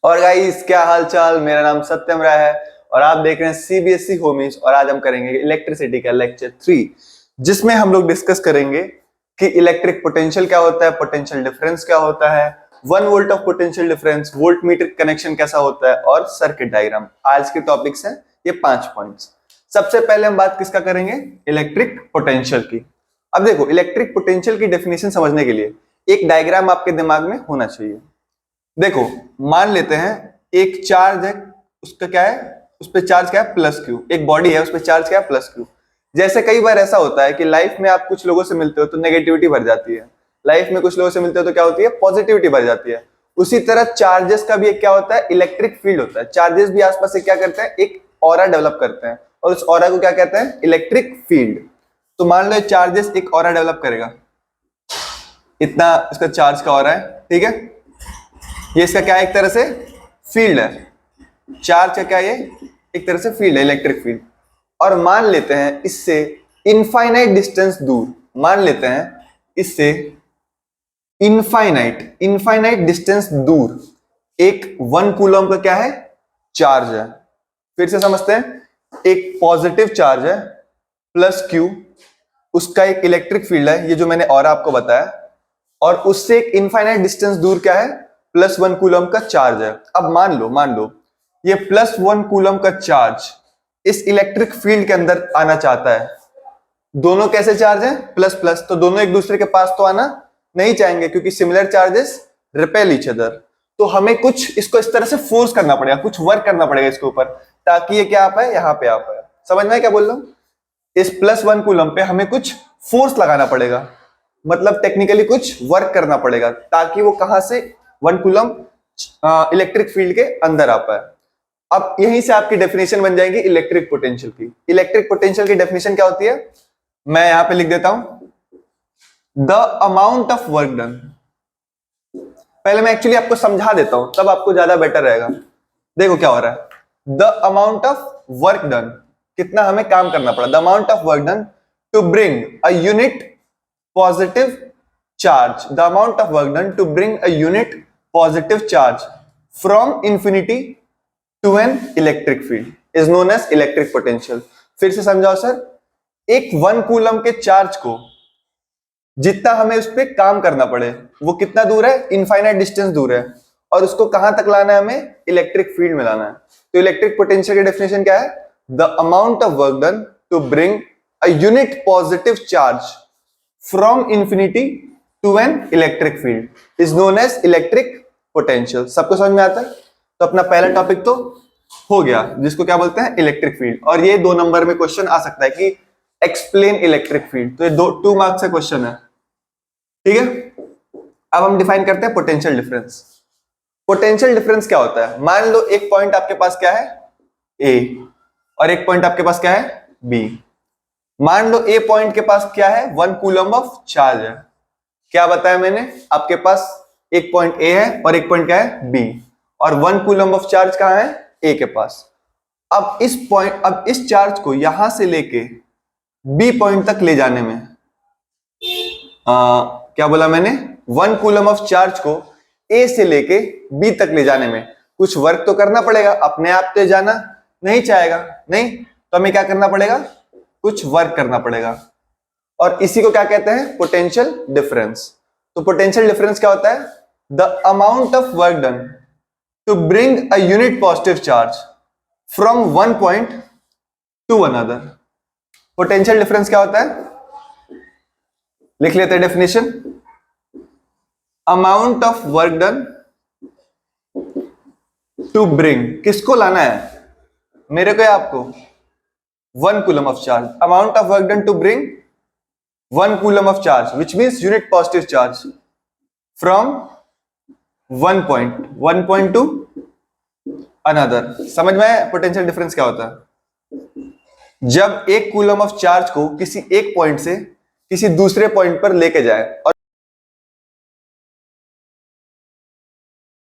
और गाइस क्या हाल चाल। मेरा नाम सत्यम राय है और आप देख रहे हैं सीबीएसई होमीज। और आज हम करेंगे इलेक्ट्रिसिटी का लेक्चर 3, जिसमें हम लोग डिस्कस करेंगे कि इलेक्ट्रिक पोटेंशियल क्या होता है, पोटेंशियल डिफरेंस क्या होता है, 1 volt of potential difference, volt meter connection कैसा होता है और सर्किट डायग्राम। आज के टॉपिक्स हैं ये 5 पॉइंट्स। सबसे पहले हम बात किसका करेंगे, इलेक्ट्रिक पोटेंशियल की। अब देखो, इलेक्ट्रिक पोटेंशियल की डेफिनेशन समझने के लिए एक डायग्राम आपके दिमाग में होना चाहिए। देखो, मान लेते हैं एक चार्ज है, उसका क्या है, उस पे चार्ज क्या है, प्लस क्यू। एक बॉडी है, उस पे चार्ज क्या है, प्लस क्यू। जैसे कई बार ऐसा होता है कि लाइफ में आप कुछ लोगों से मिलते हो तो नेगेटिविटी भर जाती है, लाइफ में कुछ लोगों से मिलते हो तो क्या होती है, पॉजिटिविटी भर जाती है। उसी तरह चार्जेस का भी एक क्या होता है, इलेक्ट्रिक फील्ड होता है। चार्जेस भी आसपास से क्या करते हैं, एक ऑरा डेवलप करते हैं और उस ऑरा को क्या कहते हैं, इलेक्ट्रिक फील्ड। तो मान लो चार्जेस एक ऑरा डेवलप करेगा, इतना इसका चार्ज का ऑरा है, ठीक है। ये इसका क्या है, एक तरह से फील्ड है। चार्ज का क्या है, ये एक तरह से फील्ड है, इलेक्ट्रिक फील्ड। और मान लेते हैं इससे इनफाइनाइट डिस्टेंस दूर, मान लेते हैं इससे इनफाइनाइट डिस्टेंस दूर एक 1 कूलम का क्या है, चार्ज है। फिर से समझते हैं, एक पॉजिटिव चार्ज है प्लस क्यू, उसका एक इलेक्ट्रिक फील्ड है, ये जो मैंने और आपको बताया, और उससे एक इनफाइनाइट डिस्टेंस दूर क्या है, +1 कूलम का चार्ज है। अब मान लो ये +1 कूलम का चार्ज इस इलेक्ट्रिक फील्ड के अंदर आना चाहता है। दोनों कैसे चार्ज हैं, प्लस प्लस, तो दोनों एक दूसरे के पास तो आना नहीं चाहेंगे क्योंकि similar charges repel each other. तो हमें कुछ इसको इस तरह से फोर्स करना पड़ेगा, कुछ वर्क करना पड़ेगा इसके ऊपर, ताकि ये क्या आ पाए, यहां पे आ पाए। समझ में क्या बोल रहा हूं, इस +1 कूलम पे हमें कुछ फोर्स लगाना पड़ेगा, मतलब टेक्निकली कुछ वर्क करना पड़ेगा ताकि वो कहां से 1 कूलम इलेक्ट्रिक फील्ड के अंदर आ पाए। अब यहीं से आपकी डेफिनेशन बन जाएगी इलेक्ट्रिक पोटेंशियल की। इलेक्ट्रिक पोटेंशियल की डेफिनेशन क्या होती है, मैं यहां पे लिख देता हूं, the amount of work done. पहले मैं एक्चुअली आपको समझा देता हूं, तब आपको ज्यादा बेटर रहेगा। देखो क्या हो रहा है, the amount of work done, कितना हमें काम करना पड़ा, the amount of work done to bring a unit positive charge, the amount of work done to bring a unit positive charge from infinity to an electric field is known as electric potential. फिर से समझाओ sir, एक 1 coulomb के charge को जितना हमें उस पर काम करना पड़े वो कितना दूर है, इनफाइनाइट डिस्टेंस दूर है, और उसको कहां तक लाना है, हमें इलेक्ट्रिक फील्ड में लाना है। तो इलेक्ट्रिक पोटेंशियल की डेफिनेशन क्या है, the amount of work done to bring a unit positive charge from infinity to an electric field is known as electric potential. सबको समझ में आता है। तो अपना पहला टॉपिक तो हो गया, जिसको क्या बोलते हैं, इलेक्ट्रिक फील्ड। और ये 2 नंबर में क्वेश्चन आ सकता है कि एक्सप्लेन इलेक्ट्रिक फील्ड, तो ये 2 मार्क्स का क्वेश्चन है, ठीक है। अब हम डिफाइन करते हैं पोटेंशियल डिफरेंस। पोटेंशियल डिफरेंस क्या होता है, मान लो एक पॉइंट आपके पास क्या है, ए, और एक पॉइंट आपके पास क्या है, बी। मान लो ए पॉइंट के पास क्या है, 1 कूलम ऑफ चार्ज है। क्या बताया मैंने, आपके पास एक पॉइंट ए है और एक पॉइंट क्या है, बी, और 1 कूलम ऑफ चार्ज कहां है, ए के पास। अब इस चार्ज को यहां से लेके बी पॉइंट तक ले जाने में क्या बोला मैंने, 1 कूलम ऑफ चार्ज को ए से लेके बी तक ले जाने में कुछ वर्क तो करना पड़ेगा। अपने आप तो जाना नहीं चाहेगा, नहीं, तो हमें क्या करना पड़ेगा, कुछ वर्क करना पड़ेगा, और इसी को क्या कहते हैं, पोटेंशियल डिफरेंस। तो पोटेंशियल डिफरेंस क्या होता है, the amount of work done to bring a unit positive charge from 1 point to another. Potential difference क्या होता है, लिख लेते हैं definition, amount of work done to bring, किसको लाना है, मेरे को या आपको, 1 coulomb of charge. Amount of work done to bring 1 coulomb of charge which means unit positive charge from 1 point to another. समझ में पोटेंशियल डिफरेंस क्या होता है, जब 1 कूलम ऑफ चार्ज को किसी एक पॉइंट से किसी दूसरे पॉइंट पर लेके जाए